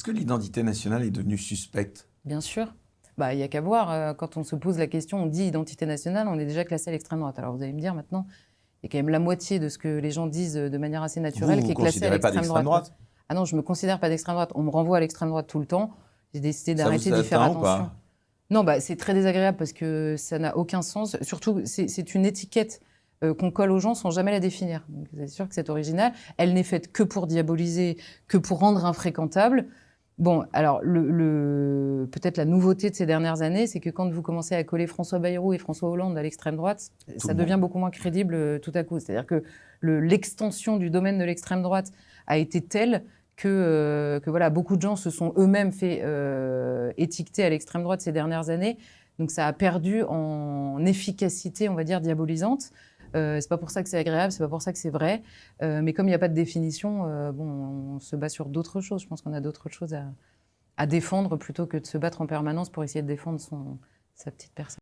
Est-ce que l'identité nationale est devenue suspecte? Bien sûr. Bah, il n'y a qu'à voir, quand on se pose la question, on dit identité nationale, on est déjà classé à l'extrême droite. Alors vous allez me dire maintenant, il y a quand même la moitié de ce que les gens disent de manière assez naturelle Vous qui est classé à considérez pas l'extrême d'extrême droite? Ah non, je ne me considère pas d'extrême droite. On me renvoie à l'extrême droite tout le temps. J'ai décidé Ça d'arrêter vous d'y faire atteint ou attention. pas? Non, bah, c'est très désagréable parce que ça n'a aucun sens. Surtout, c'est une étiquette qu'on colle aux gens sans jamais la définir. Donc, c'est sûr que c'est original. Elle n'est faite que pour diaboliser, que pour rendre infréquentable. Bon, alors, peut-être la nouveauté de ces dernières années, c'est que quand vous commencez à coller François Bayrou et François Hollande à l'extrême droite, ça devient beaucoup moins crédible tout à coup. C'est-à-dire que l'extension du domaine de l'extrême droite a été telle que voilà, beaucoup de gens se sont eux-mêmes fait étiqueter à l'extrême droite ces dernières années. Donc ça a perdu en efficacité, on va dire, diabolisante. C'est pas pour ça que c'est agréable, c'est pas pour ça que c'est vrai. Mais comme il n'y a pas de définition, bon, on se bat sur d'autres choses. Je pense qu'on a d'autres choses à défendre plutôt que de se battre en permanence pour essayer de défendre sa petite personne.